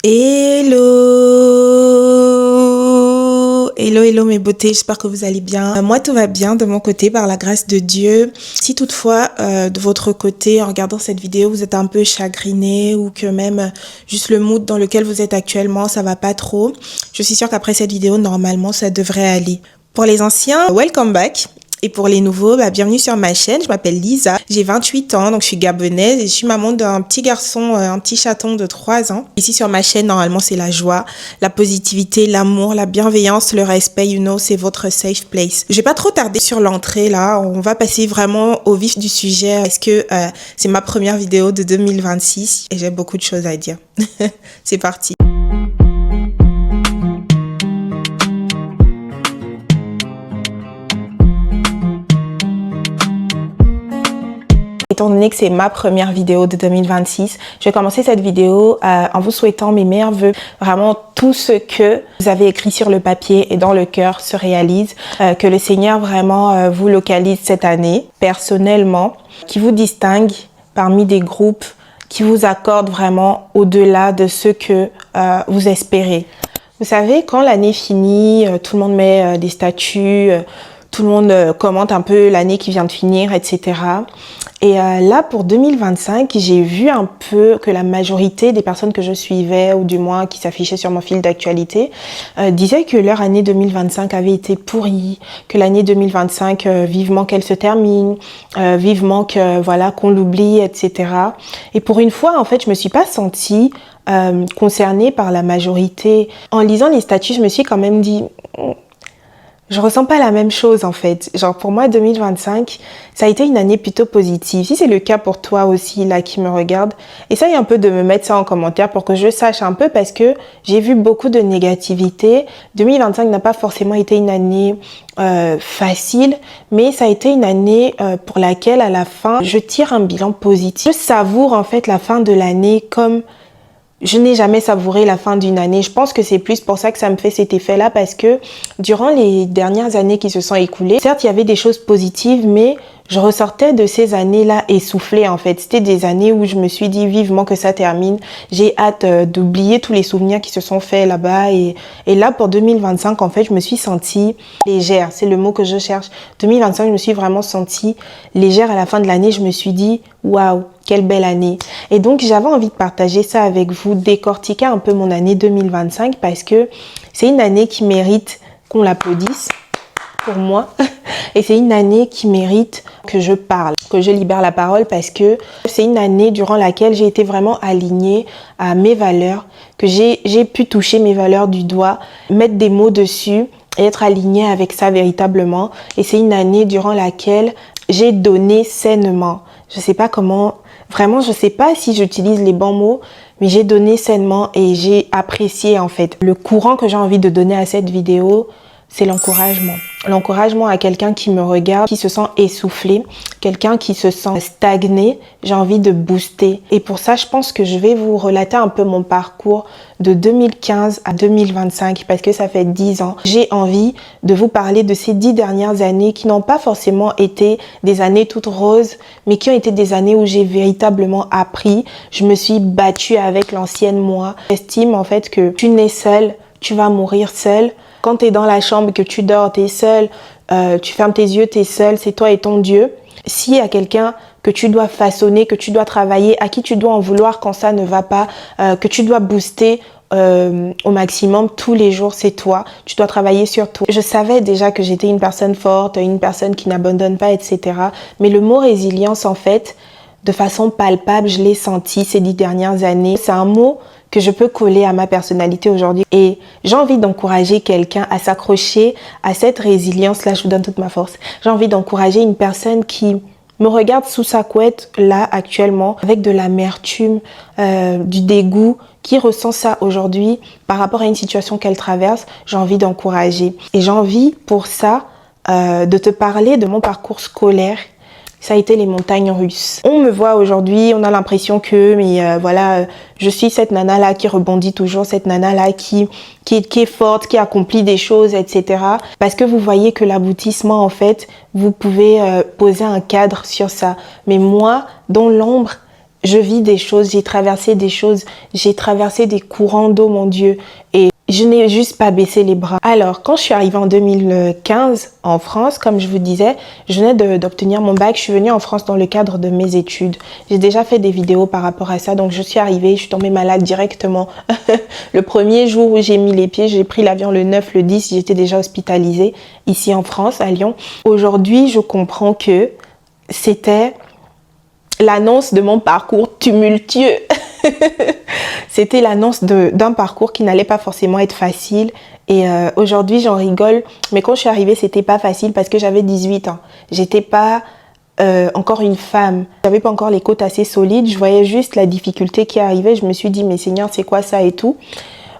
Hello, hello mes beautés, j'espère que vous allez bien. Moi tout va bien de mon côté par la grâce de Dieu. Si toutefois de votre côté en regardant cette vidéo vous êtes un peu chagriné ou que même juste le mood dans lequel vous êtes actuellement ça va pas trop, je suis sûre qu'après cette vidéo normalement ça devrait aller. Pour les anciens, welcome back. Et pour les nouveaux, bienvenue sur ma chaîne. Je m'appelle Lisa, j'ai 28 ans, donc je suis gabonaise et je suis maman d'un petit garçon, un petit chaton de 3 ans. Ici sur ma chaîne, normalement, c'est la joie, la positivité, l'amour, la bienveillance, le respect, c'est votre safe place. Je vais pas trop tarder sur l'entrée là, on va passer vraiment au vif du sujet parce que c'est ma première vidéo de 2026 et j'ai beaucoup de choses à dire. C'est parti. Étant donné que c'est ma première vidéo de 2026, je vais commencer cette vidéo en vous souhaitant mes meilleurs vœux. Vraiment, tout ce que vous avez écrit sur le papier et dans le cœur se réalise. Que le Seigneur vraiment vous localise cette année, personnellement, qui vous distingue parmi des groupes, qui vous accorde vraiment au-delà de ce que vous espérez. Vous savez, quand l'année finit, tout le monde met des statuts, tout le monde commente un peu l'année qui vient de finir, etc. Et là, pour 2025, j'ai vu un peu que la majorité des personnes que je suivais, ou du moins qui s'affichaient sur mon fil d'actualité, disaient que leur année 2025 avait été pourrie, que l'année 2025, vivement qu'elle se termine, vivement que voilà qu'on l'oublie, etc. Et pour une fois, en fait, je me suis pas sentie concernée par la majorité. En lisant les statuts, je me suis quand même dit... Je ressens pas la même chose en fait. Genre pour moi 2025, ça a été une année plutôt positive. Si c'est le cas pour toi aussi là qui me regarde, essaye un peu de me mettre ça en commentaire pour que je sache un peu parce que j'ai vu beaucoup de négativité. 2025 n'a pas forcément été une année facile, mais ça a été une année pour laquelle à la fin, je tire un bilan positif. Je savoure en fait la fin de l'année comme... Je n'ai jamais savouré la fin d'une année. Je pense que c'est plus pour ça que ça me fait cet effet-là parce que durant les dernières années qui se sont écoulées, certes, il y avait des choses positives, mais je ressortais de ces années-là essoufflée en fait. C'était des années où je me suis dit vivement que ça termine. J'ai hâte d'oublier tous les souvenirs qui se sont faits là-bas. Et là, pour 2025, en fait, je me suis sentie légère. C'est le mot que je cherche. 2025, je me suis vraiment sentie légère à la fin de l'année. Je me suis dit, waouh, quelle belle année. Et donc, j'avais envie de partager ça avec vous, décortiquer un peu mon année 2025 parce que c'est une année qui mérite qu'on l'applaudisse pour moi. Et c'est une année qui mérite que je parle, que je libère la parole parce que c'est une année durant laquelle j'ai été vraiment alignée à mes valeurs, que j'ai pu toucher mes valeurs du doigt, mettre des mots dessus et être alignée avec ça véritablement. Et c'est une année durant laquelle j'ai donné sainement. Je sais pas comment, vraiment je sais pas si j'utilise les bons mots, mais j'ai donné sainement et j'ai apprécié en fait. Le courant que j'ai envie de donner à cette vidéo, c'est l'encouragement. L'encouragement à quelqu'un qui me regarde, qui se sent essoufflé, quelqu'un qui se sent stagné, j'ai envie de booster. Et pour ça, je pense que je vais vous relater un peu mon parcours de 2015 à 2025 parce que ça fait 10 ans. J'ai envie de vous parler de ces 10 dernières années qui n'ont pas forcément été des années toutes roses, mais qui ont été des années où j'ai véritablement appris. Je me suis battue avec l'ancienne moi. J'estime en fait que tu nais seul, tu vas mourir seul. Quand tu es dans la chambre, que tu dors, tu es seul, tu fermes tes yeux, tu es seul, c'est toi et ton Dieu. S'il y a quelqu'un que tu dois façonner, que tu dois travailler, à qui tu dois en vouloir quand ça ne va pas, que tu dois booster au maximum tous les jours, c'est toi. Tu dois travailler sur toi. Je savais déjà que j'étais une personne forte, une personne qui n'abandonne pas, etc. Mais le mot résilience, en fait, de façon palpable, je l'ai senti ces 10 dernières années. C'est un mot que je peux coller à ma personnalité aujourd'hui. Et j'ai envie d'encourager quelqu'un à s'accrocher à cette résilience-là. Je vous donne toute ma force. J'ai envie d'encourager une personne qui me regarde sous sa couette, là, actuellement, avec de l'amertume, du dégoût, qui ressent ça aujourd'hui par rapport à une situation qu'elle traverse. J'ai envie d'encourager. Et j'ai envie, pour ça, de te parler de mon parcours scolaire. Ça a été les montagnes russes. On me voit aujourd'hui, on a l'impression que, voilà, je suis cette nana-là qui rebondit toujours, cette nana-là qui est forte, qui accomplit des choses, etc. Parce que vous voyez que l'aboutissement, en fait, vous pouvez poser un cadre sur ça. Mais moi, dans l'ombre, je vis des choses, j'ai traversé des choses, j'ai traversé des courants d'eau, mon Dieu, et je n'ai juste pas baissé les bras. Alors, quand je suis arrivée en 2015 en France, comme je vous disais, je venais d'obtenir mon bac. Je suis venue en France dans le cadre de mes études. J'ai déjà fait des vidéos par rapport à ça. Donc, je suis arrivée, je suis tombée malade directement. Le premier jour où j'ai mis les pieds, j'ai pris l'avion le 9, le 10, j'étais déjà hospitalisée ici en France, à Lyon. Aujourd'hui, je comprends que c'était l'annonce de mon parcours tumultueux. C'était l'annonce d'un parcours qui n'allait pas forcément être facile. Et aujourd'hui, j'en rigole. Mais quand je suis arrivée, c'était pas facile parce que j'avais 18 ans. J'étais pas encore une femme. J'avais pas encore les côtes assez solides. Je voyais juste la difficulté qui arrivait. Je me suis dit, mais Seigneur, c'est quoi ça et tout.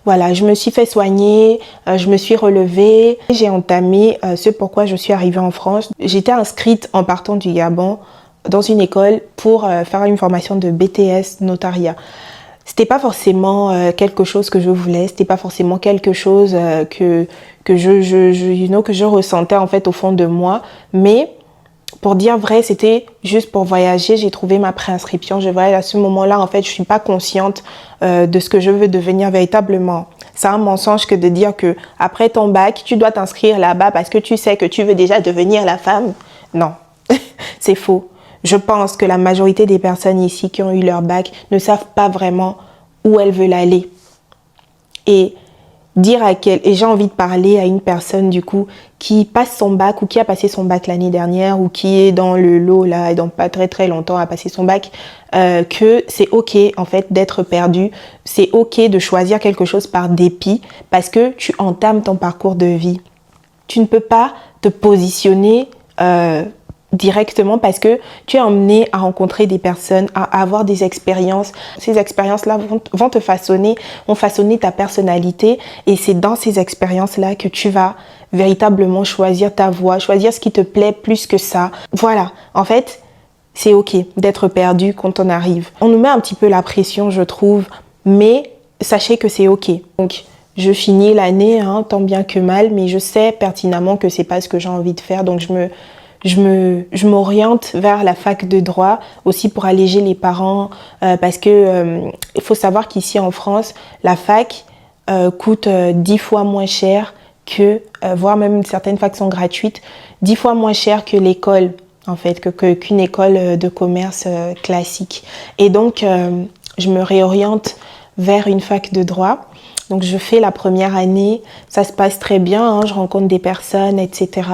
Voilà, je me suis fait soigner, je me suis relevée. J'ai entamé ce pourquoi je suis arrivée en France. J'étais inscrite en partant du Gabon dans une école pour faire une formation de BTS notariat. C'était pas forcément quelque chose que je voulais, c'était pas forcément quelque chose que je ressentais en fait au fond de moi, mais pour dire vrai, c'était juste pour voyager. J'ai trouvé ma préinscription. Je voyais à ce moment-là, en fait, je suis pas consciente de ce que je veux devenir véritablement. C'est un mensonge que de dire que après ton bac, tu dois t'inscrire là-bas parce que tu sais que tu veux déjà devenir la femme. Non, c'est faux. Je pense que la majorité des personnes ici qui ont eu leur bac ne savent pas vraiment où elles veulent aller. Et j'ai envie de parler à une personne du coup qui passe son bac ou qui a passé son bac l'année dernière ou qui est dans le lot là et dans pas très très longtemps à passer son bac, que c'est ok en fait d'être perdu, c'est ok de choisir quelque chose par dépit parce que tu entames ton parcours de vie. Tu ne peux pas te positionner directement parce que tu es emmené à rencontrer des personnes, à avoir des expériences. Ces expériences-là vont te façonner, vont façonner ta personnalité et c'est dans ces expériences-là que tu vas véritablement choisir ta voie, choisir ce qui te plaît plus que ça. Voilà, en fait, c'est ok d'être perdu quand on arrive. On nous met un petit peu la pression, je trouve, mais sachez que c'est ok. Donc, je finis l'année, tant bien que mal, mais je sais pertinemment que c'est pas ce que j'ai envie de faire, donc je m'oriente vers la fac de droit aussi pour alléger les parents parce que il faut savoir qu'ici en France, la fac coûte 10 fois moins cher que, voire même certaines facs sont gratuites, 10 fois moins cher que l'école en fait, qu'une école de commerce classique. Et donc, je me réoriente vers une fac de droit. Donc, je fais la première année, ça se passe très bien, je rencontre des personnes, etc.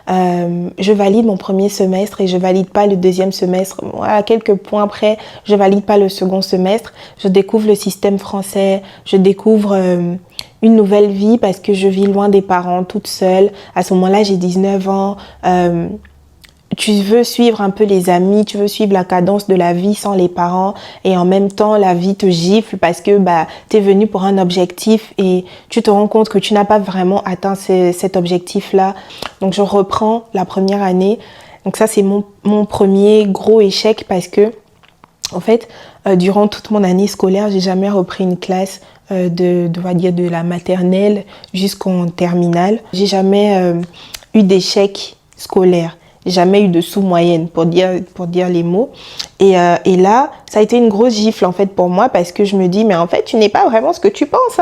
Je valide mon premier semestre et je valide pas le deuxième semestre. À quelques points près, je valide pas le second semestre. Je découvre le système français, je découvre une nouvelle vie parce que je vis loin des parents, toute seule. À ce moment-là, j'ai 19 ans. Tu veux suivre un peu les amis, tu veux suivre la cadence de la vie sans les parents et en même temps la vie te gifle parce que tu es venu pour un objectif et tu te rends compte que tu n'as pas vraiment atteint cet objectif-là. Donc je reprends la première année. Donc ça c'est mon premier gros échec parce que en fait durant toute mon année scolaire, j'ai jamais repris une classe de la maternelle jusqu'en terminale. J'ai jamais eu d'échec scolaire. Jamais eu de sous-moyenne pour dire les mots. Et là, ça a été une grosse gifle en fait pour moi parce que je me dis, mais en fait, tu n'es pas vraiment ce que tu penses.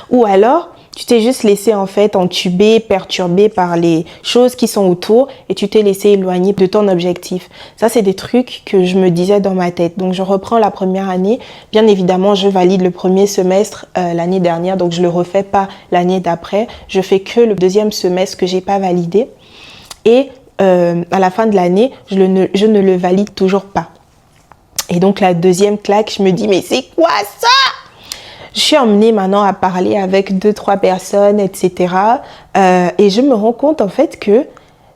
Ou alors, tu t'es juste laissé en fait entuber, perturbé par les choses qui sont autour et tu t'es laissé éloigner de ton objectif. Ça, c'est des trucs que je me disais dans ma tête. Donc, je reprends la première année. Bien évidemment, je valide le premier semestre l'année dernière, donc je le refais pas l'année d'après. Je fais que le deuxième semestre que j'ai pas validé. Et à la fin de l'année, je ne le valide toujours pas. Et donc la deuxième claque, je me dis, mais c'est quoi ça? Je suis emmenée maintenant à parler avec 2-3 personnes, etc. Et je me rends compte en fait que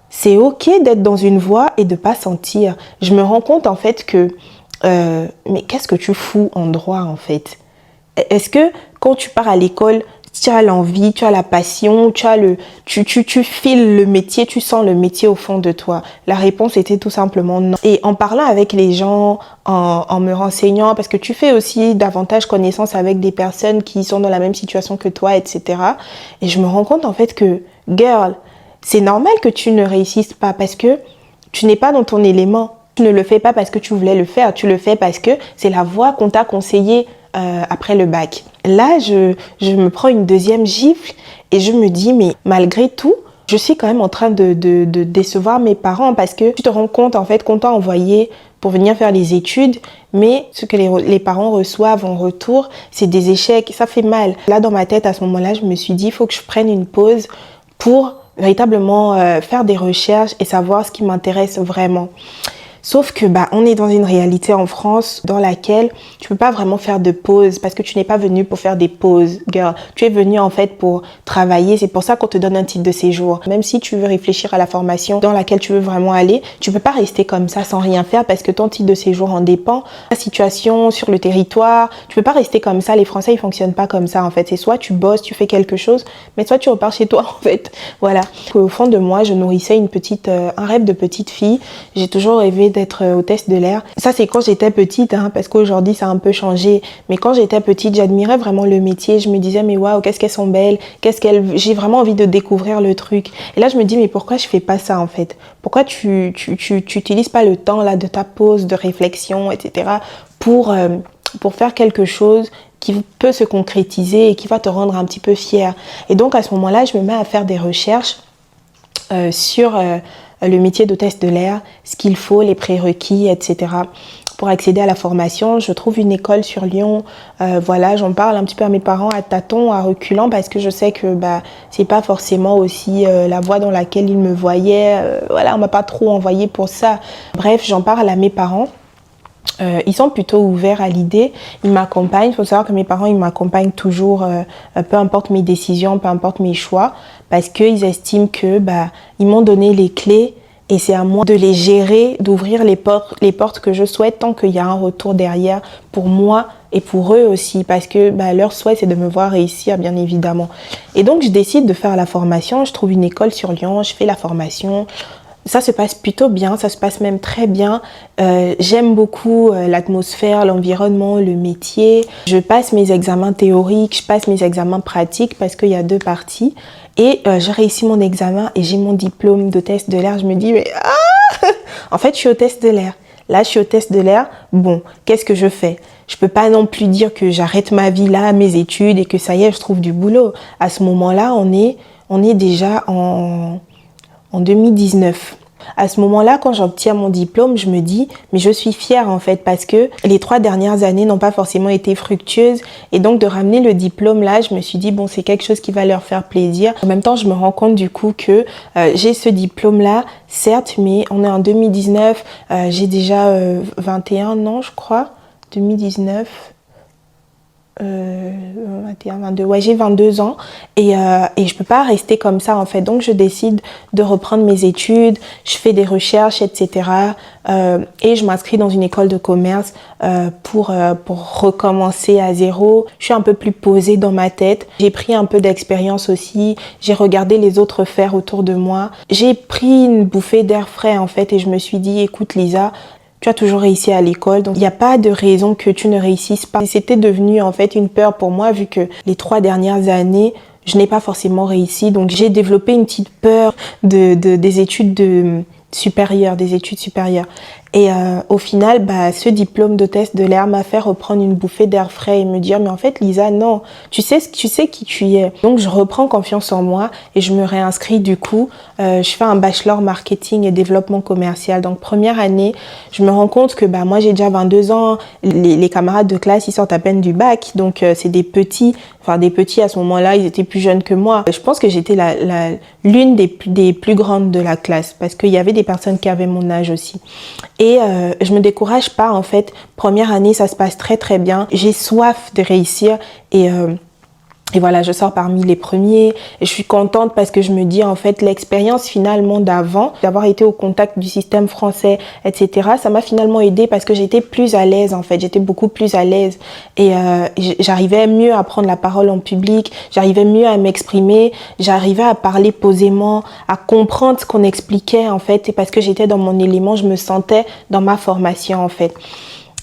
c'est ok d'être dans une voie et de pas sentir. Je me rends compte en fait que, mais qu'est-ce que tu fous en droit en fait? Est-ce que quand tu pars à l'école, tu as l'envie, tu as la passion, tu files le métier, tu sens le métier au fond de toi? La réponse était tout simplement non. Et en parlant avec les gens, en me renseignant, parce que tu fais aussi davantage connaissance avec des personnes qui sont dans la même situation que toi, etc. Et je me rends compte en fait que, girl, c'est normal que tu ne réussisses pas parce que tu n'es pas dans ton élément. Tu ne le fais pas parce que tu voulais le faire, tu le fais parce que c'est la voie qu'on t'a conseillée après le bac. Là, je me prends une deuxième gifle et je me dis, mais malgré tout, je suis quand même en train de décevoir mes parents parce que tu te rends compte en fait qu'on t'a envoyé pour venir faire les études, mais ce que les parents reçoivent en retour, c'est des échecs, ça fait mal. Là, dans ma tête, à ce moment-là, je me suis dit, il faut que je prenne une pause pour véritablement faire des recherches et savoir ce qui m'intéresse vraiment. Sauf que on est dans une réalité en France dans laquelle tu peux pas vraiment faire de pause parce que tu n'es pas venu pour faire des pauses, girl. Tu es venu en fait pour travailler. C'est pour ça qu'on te donne un titre de séjour. Même si tu veux réfléchir à la formation dans laquelle tu veux vraiment aller, tu peux pas rester comme ça sans rien faire parce que ton titre de séjour en dépend. La situation sur le territoire, tu peux pas rester comme ça. Les Français, ils fonctionnent pas comme ça en fait. C'est soit tu bosses, tu fais quelque chose, mais soit tu repars chez toi en fait. Voilà. Au fond de moi, je nourrissais un rêve de petite fille. J'ai toujours rêvé d'être hôtesse de l'air. Ça, c'est quand j'étais petite, parce qu'aujourd'hui, ça a un peu changé. Mais quand j'étais petite, j'admirais vraiment le métier. Je me disais, mais waouh, qu'est-ce qu'elles sont belles. J'ai vraiment envie de découvrir le truc. Et là, je me dis, mais pourquoi je fais pas ça, en fait? Pourquoi tu utilises pas le temps, là, de ta pause, de réflexion, etc., pour faire quelque chose qui peut se concrétiser et qui va te rendre un petit peu fière. Et donc, à ce moment-là, je me mets à faire des recherches sur le métier d'hôtesse de l'air, ce qu'il faut, les prérequis, etc. Pour accéder à la formation, je trouve une école sur Lyon. Voilà, j'en parle un petit peu à mes parents à tâtons, à reculons, parce que je sais que c'est pas forcément aussi la voie dans laquelle ils me voyaient. Voilà, on m'a pas trop envoyé pour ça. Bref, j'en parle à mes parents. Ils sont plutôt ouverts à l'idée, ils m'accompagnent. Il faut savoir que mes parents, ils m'accompagnent toujours, peu importe mes décisions, peu importe mes choix, parce qu'ils estiment que ils m'ont donné les clés et c'est à moi de les gérer, d'ouvrir les portes que je souhaite tant qu'il y a un retour derrière pour moi et pour eux aussi, parce que leur souhait, c'est de me voir réussir, bien évidemment. Et donc, je décide de faire la formation. Je trouve une école sur Lyon, je fais la formation. Ça se passe plutôt bien, ça se passe même très bien. J'aime beaucoup l'atmosphère, l'environnement, le métier. Je passe mes examens théoriques, je passe mes examens pratiques parce qu'il y a 2 parties. Et j'ai réussi mon examen et j'ai mon diplôme d'hôtesse de l'air. Je me dis, mais en fait, je suis hôtesse de l'air. Là, je suis hôtesse de l'air. Bon, qu'est-ce que je fais? Je peux pas non plus dire que j'arrête ma vie là, mes études et que ça y est, je trouve du boulot. À ce moment-là, on est déjà en 2019. À ce moment-là, quand j'obtiens mon diplôme, je me dis, mais je suis fière en fait parce que les 3 dernières années n'ont pas forcément été fructueuses et donc de ramener le diplôme là, je me suis dit, bon, c'est quelque chose qui va leur faire plaisir. En même temps, je me rends compte du coup que j'ai ce diplôme là, certes, mais on est en 2019, j'ai déjà 21 ans, je crois, 2019. 21, 22, ouais, j'ai 22 ans et je peux pas rester comme ça en fait, donc je décide de reprendre mes études, je fais des recherches, etc. Et je m'inscris dans une école de commerce pour recommencer à zéro. Je suis un peu plus posée dans ma tête, j'ai pris un peu d'expérience aussi, j'ai regardé les autres faire autour de moi, j'ai pris une bouffée d'air frais en fait et je me suis dit, écoute Lisa, tu as toujours réussi à l'école, donc il n'y a pas de raison que tu ne réussisses pas. C'était devenu en fait une peur pour moi vu que les 3 dernières années, je n'ai pas forcément réussi. Donc j'ai développé une petite peur des études supérieures, Et au final, ce diplôme d'hôtesse de l'air m'a fait reprendre une bouffée d'air frais et me dire, mais en fait, Lisa, non, tu sais qui tu es. Donc, je reprends confiance en moi et je me réinscris du coup. Je fais un bachelor marketing et développement commercial. Donc, première année, je me rends compte que moi, j'ai déjà 22 ans. Les camarades de classe, ils sortent à peine du bac. Donc, c'est des petits. Enfin, des petits à ce moment-là, ils étaient plus jeunes que moi. Je pense que j'étais l'une des plus grandes de la classe parce qu'il y avait des personnes qui avaient mon âge aussi. Et je me décourage pas en fait. Première année, ça se passe très très bien. J'ai soif de réussir et voilà, je sors parmi les premiers et je suis contente parce que je me dis en fait l'expérience finalement d'avant, d'avoir été au contact du système français, etc. Ça m'a finalement aidée parce que j'étais plus à l'aise en fait, j'étais beaucoup plus à l'aise et j'arrivais mieux à prendre la parole en public, j'arrivais mieux à m'exprimer, j'arrivais à parler posément, à comprendre ce qu'on expliquait en fait et parce que j'étais dans mon élément, je me sentais dans ma formation en fait.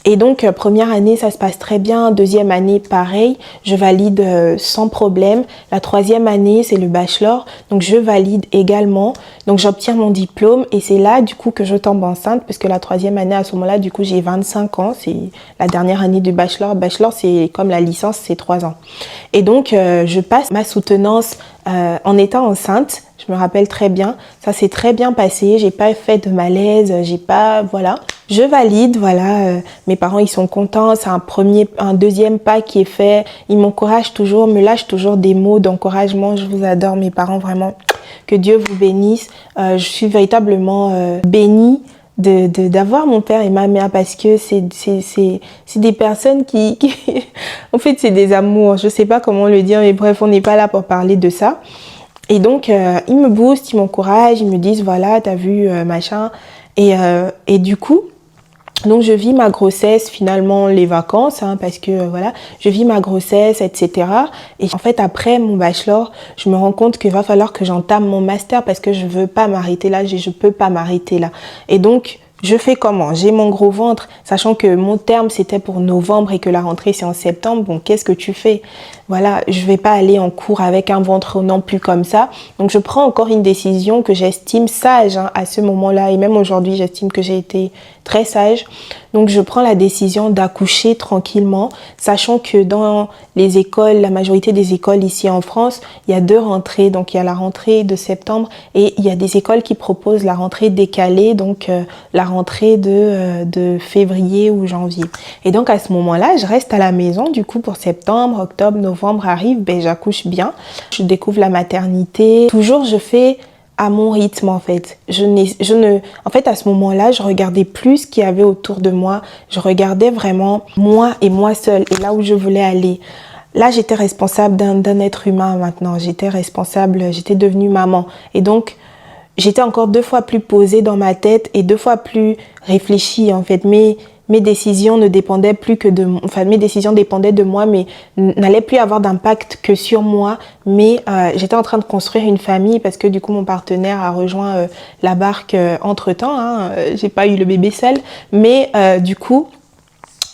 Et donc, première année, ça se passe très bien. Deuxième année, pareil, je valide sans problème. La troisième année, c'est le bachelor, donc je valide également. Donc, j'obtiens mon diplôme et c'est là, du coup, que je tombe enceinte parce que la troisième année, à ce moment-là, du coup, j'ai 25 ans. C'est la dernière année du bachelor. Bachelor, c'est comme la licence, c'est 3 ans. Et donc, je passe ma soutenance en étant enceinte. Je me rappelle très bien. Ça s'est très bien passé. J'ai pas fait de malaise. J'ai pas, voilà. Je valide, voilà. Mes parents, ils sont contents. C'est un deuxième pas qui est fait. Ils m'encouragent toujours, me lâchent toujours des mots d'encouragement. Je vous adore, mes parents, vraiment. Que Dieu vous bénisse. Je suis véritablement bénie d'avoir mon père et ma mère parce que c'est des personnes qui en fait, c'est des amours. Je sais pas comment le dire, mais bref, on n'est pas là pour parler de ça. Et donc, ils me boostent, ils m'encouragent, ils me disent, voilà, t'as vu, machin. Et du coup, donc je vis ma grossesse, finalement les vacances, hein, parce que voilà, je vis ma grossesse, etc. Et en fait, après mon bachelor, je me rends compte qu'il va falloir que j'entame mon master parce que je veux pas m'arrêter là, je peux pas m'arrêter là. Et donc, je fais comment? J'ai mon gros ventre, sachant que mon terme c'était pour novembre et que la rentrée c'est en septembre. Bon, qu'est-ce que tu fais? Voilà, je vais pas aller en cours avec un ventre non plus comme ça. Donc je prends encore une décision que j'estime sage hein, à ce moment-là. Et même aujourd'hui, j'estime que j'ai été très sage. Donc je prends la décision d'accoucher tranquillement, sachant que dans les écoles, la majorité des écoles ici en France, il y a 2 rentrées. Donc il y a la rentrée de septembre et il y a des écoles qui proposent la rentrée décalée, donc la rentrée de février ou janvier. Et donc à ce moment-là, je reste à la maison du coup pour septembre, octobre, novembre arrive, ben j'accouche bien. Je découvre la maternité. Toujours je fais à mon rythme en fait. En fait à ce moment-là, je regardais plus ce qu'il y avait autour de moi. Je regardais vraiment moi et moi seule et là où je voulais aller. Là, j'étais responsable d'un être humain maintenant. J'étais responsable, j'étais devenue maman. Et donc, j'étais encore 2 fois plus posée dans ma tête et 2 fois plus réfléchie en fait. Mes décisions ne dépendaient plus que de, enfin mes décisions dépendaient de moi, mais n'allaient plus avoir d'impact que sur moi. Mais j'étais en train de construire une famille parce que du coup mon partenaire a rejoint la barque entre temps. Hein, j'ai pas eu le bébé seul, mais du coup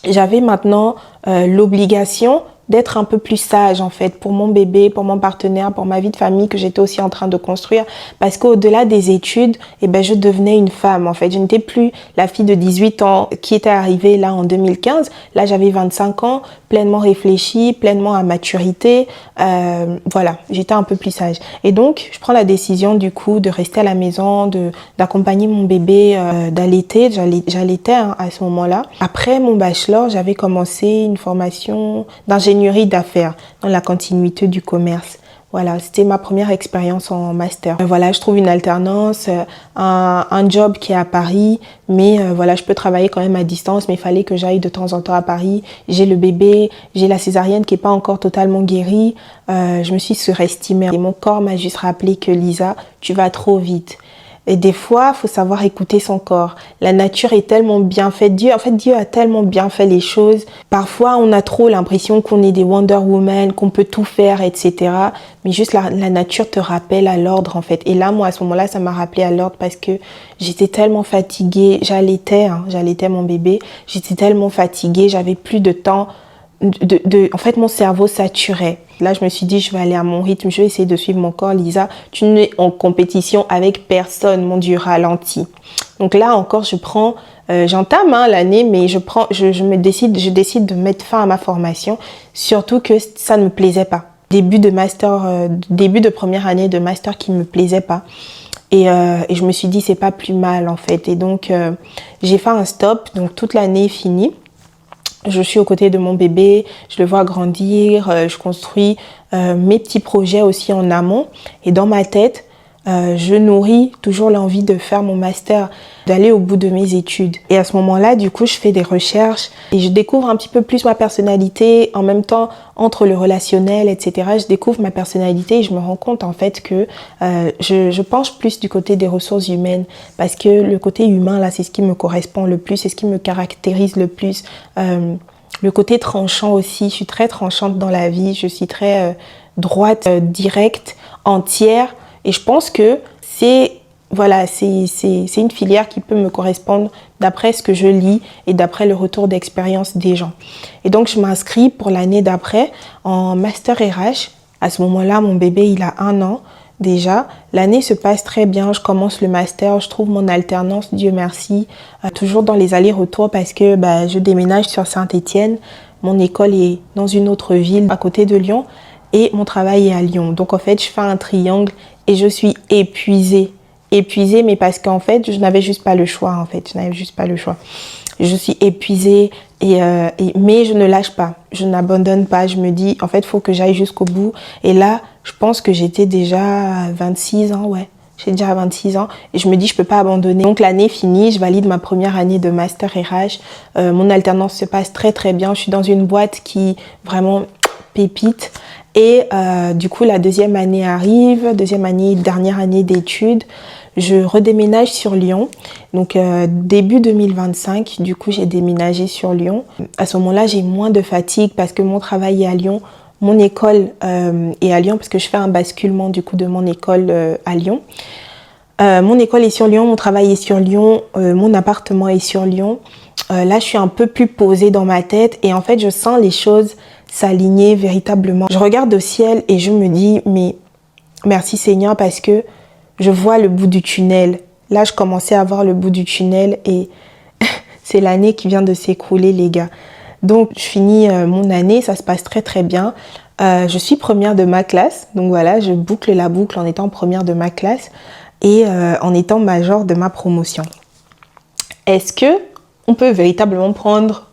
j'avais maintenant l'obligation d'être un peu plus sage en fait pour mon bébé, pour mon partenaire, pour ma vie de famille que j'étais aussi en train de construire parce qu'au-delà des études, eh ben je devenais une femme en fait. Je n'étais plus la fille de 18 ans qui était arrivée là en 2015. Là, j'avais 25 ans, pleinement réfléchie, pleinement à maturité. Voilà, j'étais un peu plus sage. Et donc, je prends la décision du coup de rester à la maison, d'accompagner mon bébé, d'allaiter. J'allaitais hein, à ce moment-là. Après mon bachelor, j'avais commencé une formation d'ingénierie d'affaires dans la continuité du commerce. Voilà, c'était ma première expérience en master. Voilà, je trouve une alternance, un job qui est à Paris, mais voilà, je peux travailler quand même à distance, mais il fallait que j'aille de temps en temps à Paris. J'ai le bébé, j'ai la césarienne qui est pas encore totalement guérie. Je me suis surestimée et mon corps m'a juste rappelé que Lisa, tu vas trop vite. Et des fois, il faut savoir écouter son corps. La nature est tellement bien faite. Dieu a tellement bien fait les choses. Parfois, on a trop l'impression qu'on est des Wonder Woman, qu'on peut tout faire, etc. Mais juste la nature te rappelle à l'ordre, en fait. Et là, moi, à ce moment-là, ça m'a rappelé à l'ordre parce que j'étais tellement fatiguée. J'allaitais mon bébé. J'étais tellement fatiguée. J'avais plus de temps. En fait, mon cerveau saturait. Là, je me suis dit, je vais aller à mon rythme, je vais essayer de suivre mon corps. Lisa, tu n'es en compétition avec personne, mon Dieu, ralentis. Donc là encore, j'entame l'année, mais je décide de mettre fin à ma formation, surtout que ça ne me plaisait pas. Début de première année de master qui me plaisait pas. Et je me suis dit, c'est pas plus mal en fait. Et donc, j'ai fait un stop, donc toute l'année est finie. Je suis aux côtés de mon bébé, je le vois grandir, je construis mes petits projets aussi en amont. Et dans ma tête, je nourris toujours l'envie de faire mon master, d'aller au bout de mes études. Et à ce moment-là, du coup, je fais des recherches et je découvre un petit peu plus ma personnalité. En même temps, entre le relationnel, etc., je découvre ma personnalité et je me rends compte en fait que je penche plus du côté des ressources humaines parce que le côté humain, là, c'est ce qui me correspond le plus, c'est ce qui me caractérise le plus. Le côté tranchant aussi, je suis très tranchante dans la vie, je suis très droite, directe, entière. Et je pense que c'est voilà, c'est une filière qui peut me correspondre d'après ce que je lis et d'après le retour d'expérience des gens. Et donc, je m'inscris pour l'année d'après en Master RH. À ce moment-là, mon bébé, il a 1 an déjà. L'année se passe très bien. Je commence le Master, je trouve mon alternance, Dieu merci. Toujours dans les allers-retours parce que je déménage sur Saint-Étienne. Mon école est dans une autre ville à côté de Lyon et mon travail est à Lyon. Donc, en fait, je fais un triangle et je suis épuisée, mais parce qu'en fait, je n'avais juste pas le choix, Je suis épuisée, mais je ne lâche pas, je n'abandonne pas. Je me dis, en fait, il faut que j'aille jusqu'au bout. Et là, je pense que j'étais déjà à 26 ans, ouais. J'ai déjà 26 ans et je me dis, je peux pas abandonner. Donc, l'année finie, je valide ma première année de Master RH. Mon alternance se passe très, très bien. Je suis dans une boîte qui vraiment pépite. Et du coup, la deuxième année arrive, dernière année d'études. Je redéménage sur Lyon. Donc, début 2025, du coup, j'ai déménagé sur Lyon. À ce moment-là, j'ai moins de fatigue parce que mon travail est à Lyon. Mon école est à Lyon parce que je fais un basculement du coup de mon école à Lyon. Mon école est sur Lyon, mon travail est sur Lyon, mon appartement est sur Lyon. Là, je suis un peu plus posée dans ma tête et en fait, je sens les choses s'aligner véritablement. Je regarde au ciel et je me dis, mais merci Seigneur parce que je vois le bout du tunnel. Là, je commençais à voir le bout du tunnel et c'est l'année qui vient de s'écrouler, les gars. Donc, je finis mon année, ça se passe très très bien. Je suis première de ma classe, donc voilà, je boucle la boucle en étant première de ma classe et en étant major de ma promotion. Est-ce que on peut véritablement prendre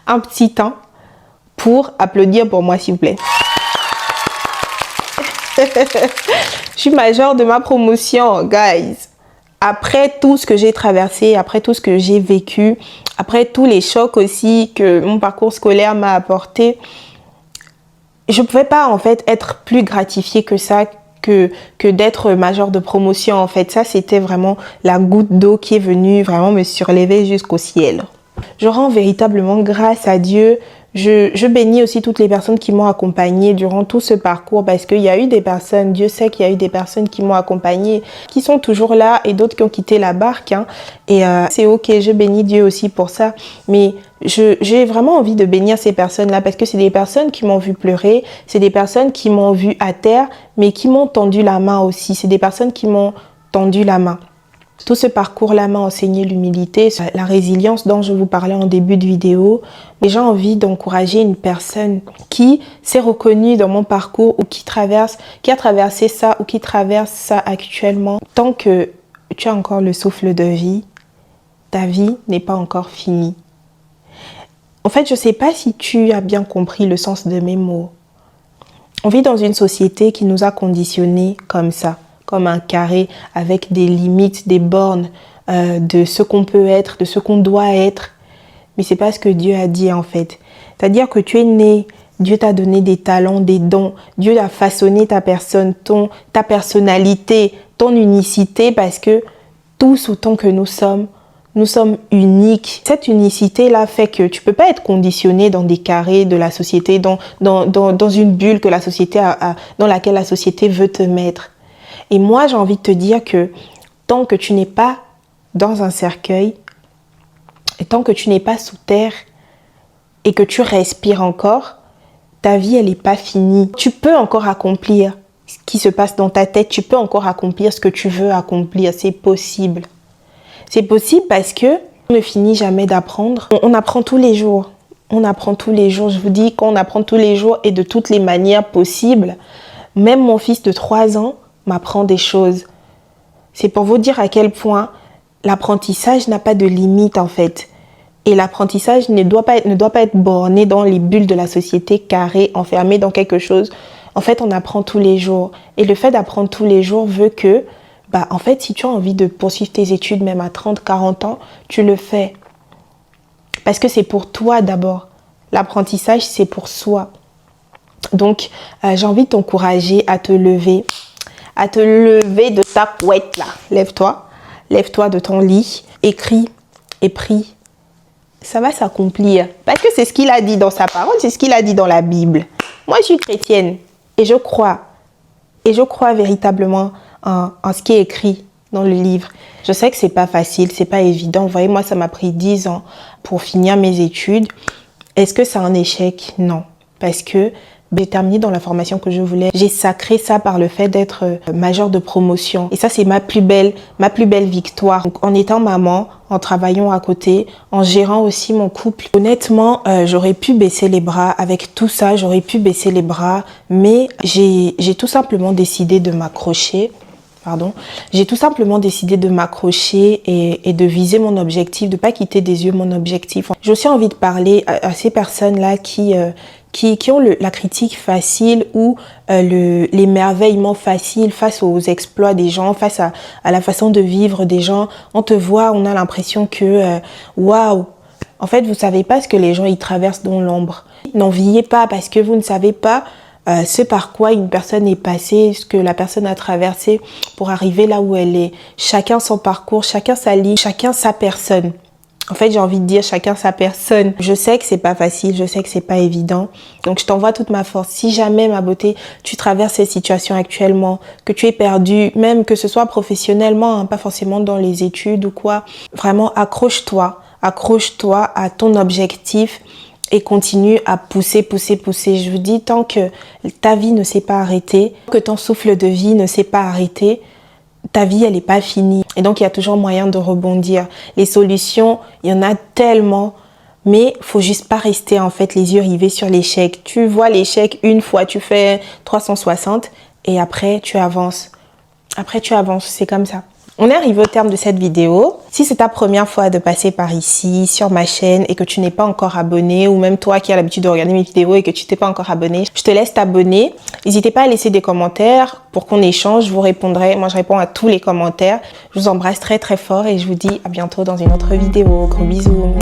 un petit temps pour applaudir pour moi, s'il vous plaît? Je suis major de ma promotion, guys. Après tout ce que j'ai traversé, après tout ce que j'ai vécu, après tous les chocs aussi que mon parcours scolaire m'a apporté, je ne pouvais pas en fait être plus gratifiée que ça, que d'être major de promotion. En fait, ça c'était vraiment la goutte d'eau qui est venue vraiment me surlever jusqu'au ciel. Je rends véritablement grâce à Dieu. Je bénis aussi toutes les personnes qui m'ont accompagnée durant tout ce parcours parce qu'il y a eu des personnes, Dieu sait qu'il y a eu des personnes qui m'ont accompagnée, qui sont toujours là et d'autres qui ont quitté la barque. Et c'est ok, je bénis Dieu aussi pour ça. Mais j'ai vraiment envie de bénir ces personnes-là parce que c'est des personnes qui m'ont vu pleurer, c'est des personnes qui m'ont vu à terre, mais qui m'ont tendu la main aussi. C'est des personnes qui m'ont tendu la main. Tout ce parcours-là m'a enseigné l'humilité, la résilience dont je vous parlais en début de vidéo. J'ai envie d'encourager une personne qui s'est reconnue dans mon parcours ou qui a traversé ça ou qui traverse ça actuellement. Tant que tu as encore le souffle de vie, ta vie n'est pas encore finie. En fait, je ne sais pas si tu as bien compris le sens de mes mots. On vit dans une société qui nous a conditionnés comme ça, comme un carré avec des limites, des bornes de ce qu'on peut être, de ce qu'on doit être. Mais c'est pas ce que Dieu a dit en fait. C'est-à-dire que tu es né, Dieu t'a donné des talents, des dons. Dieu a façonné ta personne, ta personnalité, ton unicité parce que tous autant que nous sommes uniques. Cette unicité-là fait que tu peux pas être conditionné dans des carrés de la société, dans une bulle que la société dans laquelle la société veut te mettre. Et moi, j'ai envie de te dire que tant que tu n'es pas dans un cercueil, et tant que tu n'es pas sous terre et que tu respires encore, ta vie, elle n'est pas finie. Tu peux encore accomplir ce qui se passe dans ta tête. Tu peux encore accomplir ce que tu veux accomplir. C'est possible. C'est possible parce que on ne finit jamais d'apprendre. On apprend tous les jours. On apprend tous les jours. Je vous dis qu'on apprend tous les jours et de toutes les manières possibles. Même mon fils de 3 ans m'apprend des choses. C'est pour vous dire à quel point l'apprentissage n'a pas de limite en fait. Et l'apprentissage ne doit pas être borné dans les bulles de la société, carré, enfermé dans quelque chose. En fait, on apprend tous les jours. Et le fait d'apprendre tous les jours veut que, en fait, si tu as envie de poursuivre tes études, même à 30, 40 ans, tu le fais. Parce que c'est pour toi d'abord. L'apprentissage, c'est pour soi. Donc, j'ai envie de t'encourager à te lever de ta couette là. Lève-toi de ton lit, écris et prie. Ça va s'accomplir. Parce que c'est ce qu'il a dit dans sa parole, c'est ce qu'il a dit dans la Bible. Moi, je suis chrétienne et je crois véritablement en ce qui est écrit. dans le livre. Je sais que c'est pas facile, c'est pas évident. Vous voyez, moi, ça m'a pris 10 ans pour finir mes études. Est-ce que c'est un échec? Non. Parce que j'ai terminé dans la formation que je voulais. J'ai sacré ça par le fait d'être majeure de promotion. Et ça, c'est ma plus belle victoire. Donc, en étant maman, en travaillant à côté, en gérant aussi mon couple. Honnêtement, j'aurais pu baisser les bras. Avec tout ça, j'aurais pu baisser les bras. Mais j'ai tout simplement décidé de m'accrocher. J'ai tout simplement décidé de m'accrocher et de viser mon objectif, de pas quitter des yeux mon objectif. J'ai aussi envie de parler à ces personnes-là qui ont la critique facile ou l'émerveillement facile face aux exploits des gens, face à la façon de vivre des gens. On te voit, on a l'impression que waouh. En fait, vous savez pas ce que les gens y traversent dans l'ombre. N'enviez pas parce que vous ne savez pas ce par quoi une personne est passée, ce que la personne a traversé pour arriver là où elle est. Chacun son parcours, chacun sa ligne, chacun sa personne. En fait, j'ai envie de dire chacun sa personne. Je sais que c'est pas facile, je sais que c'est pas évident. Donc, je t'envoie toute ma force. Si jamais, ma beauté, tu traverses cette situation actuellement, que tu es perdu, même que ce soit professionnellement, hein, pas forcément dans les études ou quoi, vraiment, accroche-toi à ton objectif. Et continue à pousser. Je vous dis, tant que ta vie ne s'est pas arrêtée, que ton souffle de vie ne s'est pas arrêté, ta vie, elle n'est pas finie. Et donc, il y a toujours moyen de rebondir. Les solutions, il y en a tellement, mais faut juste pas rester, en fait, les yeux rivés sur l'échec. Tu vois l'échec une fois, tu fais 360 et après, tu avances. C'est comme ça. On est arrivé au terme de cette vidéo. Si c'est ta première fois de passer par ici, sur ma chaîne, et que tu n'es pas encore abonné, ou même toi qui as l'habitude de regarder mes vidéos et que tu t'es pas encore abonné, je te laisse t'abonner. N'hésitez pas à laisser des commentaires pour qu'on échange, je vous répondrai. Moi, je réponds à tous les commentaires. Je vous embrasse très très fort et je vous dis à bientôt dans une autre vidéo. Gros bisous.